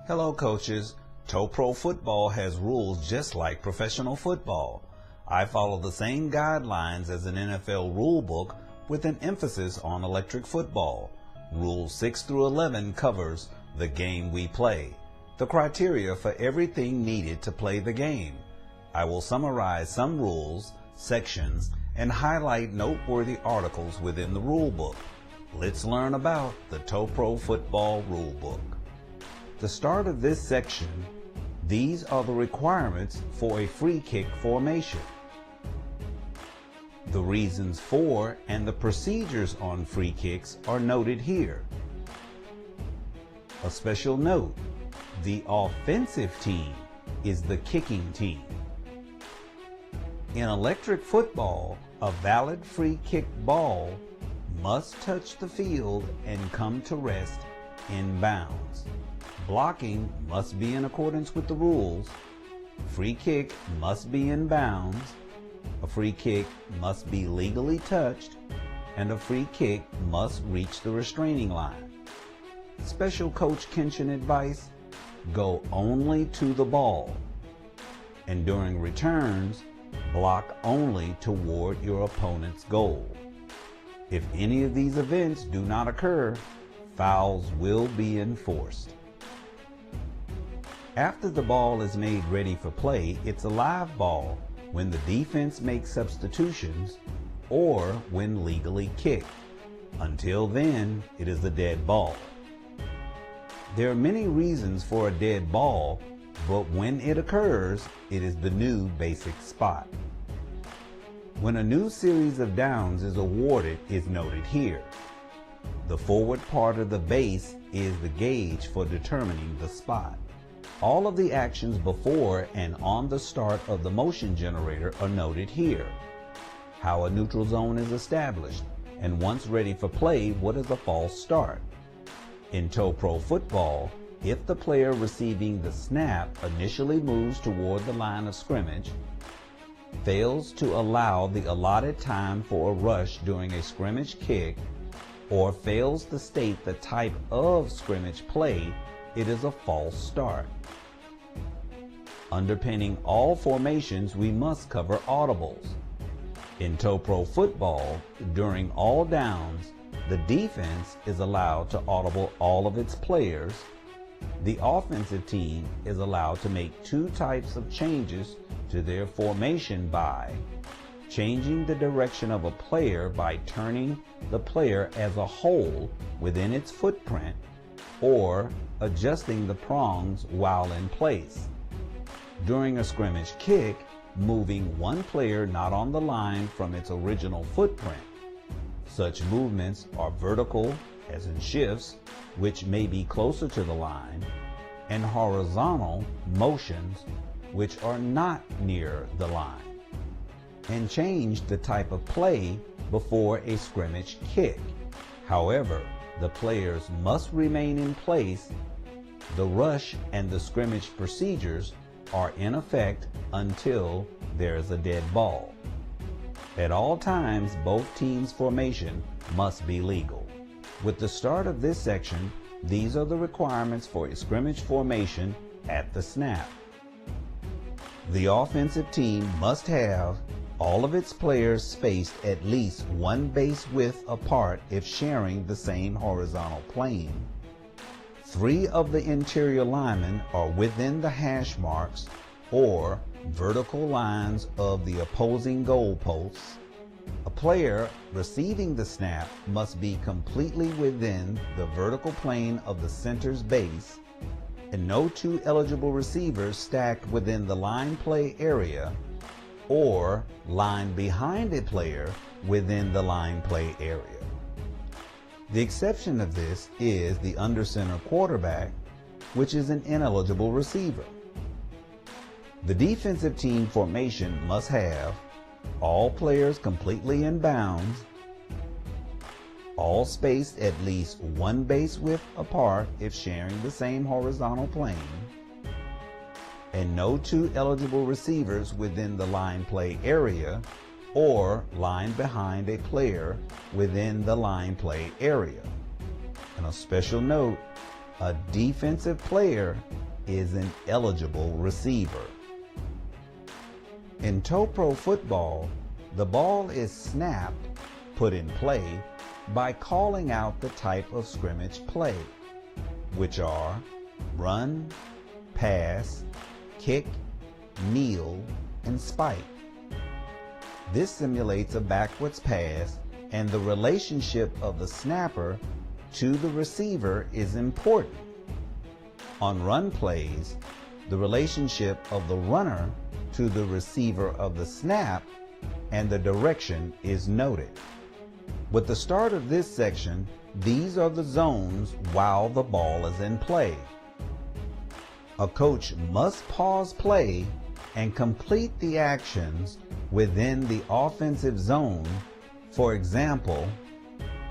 Hello coaches, Toepro football has rules just like professional football. I follow the same guidelines as an NFL rulebook with an emphasis on electric football. Rules 6 through 11 covers the game we play, the criteria for everything needed to play the game. I will summarize some rules, sections, and highlight noteworthy articles within the rulebook. Let's learn about the Toepro football rulebook. The start of this section, these are the requirements for a free kick formation. The reasons for and the procedures on free kicks are noted here. A special note, the offensive team is the kicking team. In electric football, a valid free kick ball must touch the field and come to rest in bounds. Blocking must be in accordance with the rules. Free kick must be in bounds. A free kick must be legally touched, and a free kick must reach the restraining line. Special Coach Kenshin advice, go only to the ball. And during returns, block only toward your opponent's goal. If any of these events do not occur, fouls will be enforced. After the ball is made ready for play, it's a live ball when the defense makes substitutions or when legally kicked. Until then, it is a dead ball. There are many reasons for a dead ball, but when it occurs, it is the new basic spot. When a new series of downs is awarded is noted here. The forward part of the base is the gauge for determining the spot. All of the actions before and on the start of the motion generator are noted here. How a neutral zone is established, and once ready for play, what is a false start? In Toepro football, if the player receiving the snap initially moves toward the line of scrimmage, fails to allow the allotted time for a rush during a scrimmage kick, or fails to state the type of scrimmage play, it is a false start. Underpinning all formations, we must cover audibles. In Toepro football, during all downs, the defense is allowed to audible all of its players. The offensive team is allowed to make two types of changes to their formation by changing the direction of a player by turning the player as a whole within its footprint, or adjusting the prongs while in place. During a scrimmage kick, moving one player not on the line from its original footprint. Such movements are vertical, as in shifts, which may be closer to the line, and horizontal motions, which are not near the line. And change the type of play before a scrimmage kick. However, the players must remain in place. The rush and the scrimmage procedures are in effect until there is a dead ball. At all times, both teams' formation must be legal. With the start of this section, these are the requirements for a scrimmage formation at the snap. The offensive team must have all of its players spaced at least one base width apart if sharing the same horizontal plane. 3 of the interior linemen are within the hash marks or vertical lines of the opposing goal posts. A player receiving the snap must be completely within the vertical plane of the center's base, and no 2 eligible receivers stacked within the line play area or line behind a player within the line play area. The exception of this is the under center quarterback, which is an ineligible receiver. The defensive team formation must have all players completely in bounds, all spaced at least one base width apart if sharing the same horizontal plane, and no 2 eligible receivers within the line play area or line behind a player within the line play area. And a special note, A defensive player is an eligible receiver. In Toepro football, the ball is snapped, put in play, by calling out the type of scrimmage play, which are run, pass, kick, kneel, and spike. This simulates a backwards pass, and the relationship of the snapper to the receiver is important. On run plays, the relationship of the runner to the receiver of the snap and the direction is noted. With the start of this section, these are the zones while the ball is in play. A coach must pause play and complete the actions within the offensive zone. For example,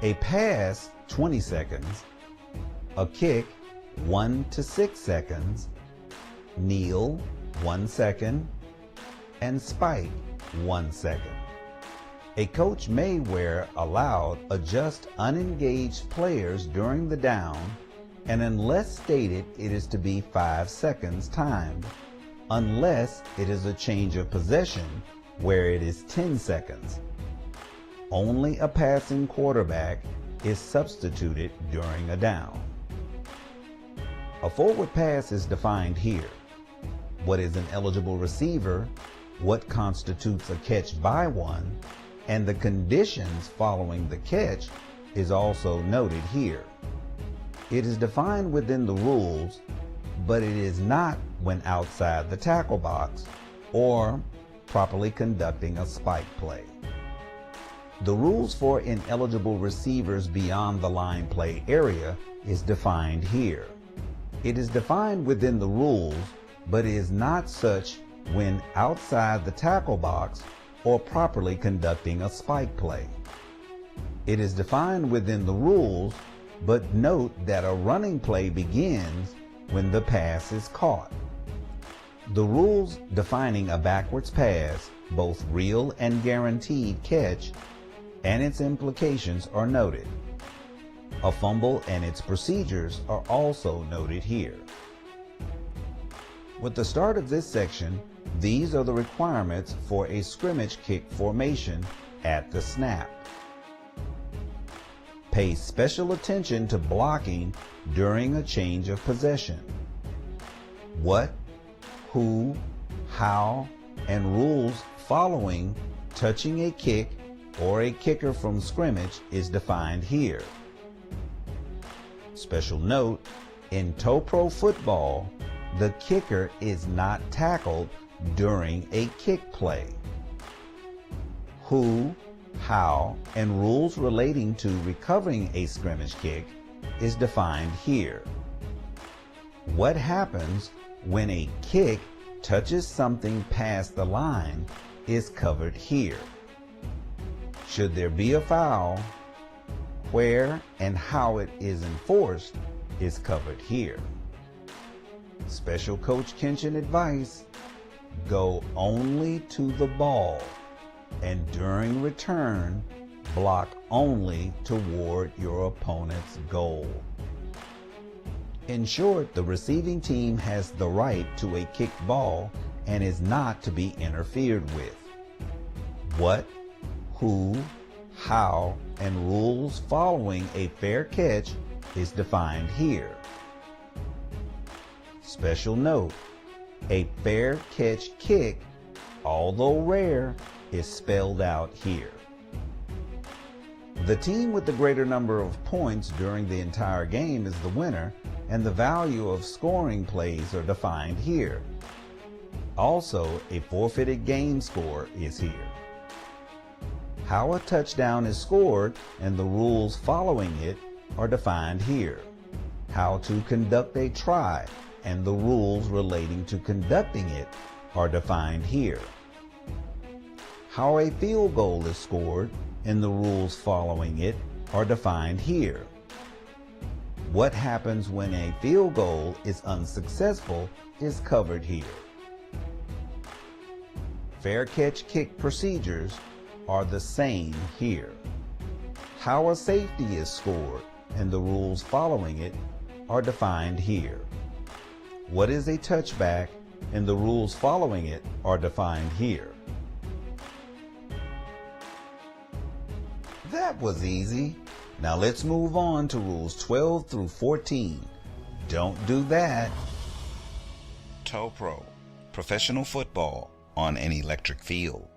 a pass 20 seconds, a kick 1 to 6 seconds, kneel 1 second, and spike 1 second. A coach may, where allowed, adjust unengaged players during the down, and unless stated, it is to be 5 seconds timed, unless it is a change of possession where it is 10 seconds. Only a passing quarterback is substituted during a down. A forward pass is defined here. What is an eligible receiver, what constitutes a catch by one, and the conditions following the catch is also noted here. It is defined within the rules, but it is not when outside the tackle box or properly conducting a spike play. The rules for ineligible receivers beyond the line play area is defined here. It is defined within the rules, but is not such when outside the tackle box or properly conducting a spike play. It is defined within the rules, but note that a running play begins when the pass is caught. The rules defining a backwards pass, both real and guaranteed catch, and its implications are noted. A fumble and its procedures are also noted here. With the start of this section, these are the requirements for a scrimmage kick formation at the snap. Pay special attention to blocking during a change of possession. What, who, how, and rules following touching a kick or a kicker from scrimmage is defined here. Special note, in Toepro football, the kicker is not tackled during a kick play. Who, how, and rules relating to recovering a scrimmage kick is defined here. What happens when a kick touches something past the line is covered here. Should there be a foul, where and how it is enforced is covered here. Special Coach Kenshin advice: go only to the ball, and during return, block only toward your opponent's goal. In short, the receiving team has the right to a kicked ball and is not to be interfered with. What, who, how, and rules following a fair catch is defined here. Special note, a fair catch kick, although rare, is spelled out here. The team with the greater number of points during the entire game is the winner, and the value of scoring plays are defined here. Also, a forfeited game score is here. How a touchdown is scored and the rules following it are defined here. How to conduct a try and the rules relating to conducting it are defined here. How a field goal is scored and the rules following it are defined here. What happens when a field goal is unsuccessful is covered here. Fair catch kick procedures are the same here. How a safety is scored and the rules following it are defined here. What is a touchback and the rules following it are defined here. That was easy. Now let's move on to rules 12 through 14. Don't do that. Toepro, professional football on an electric field.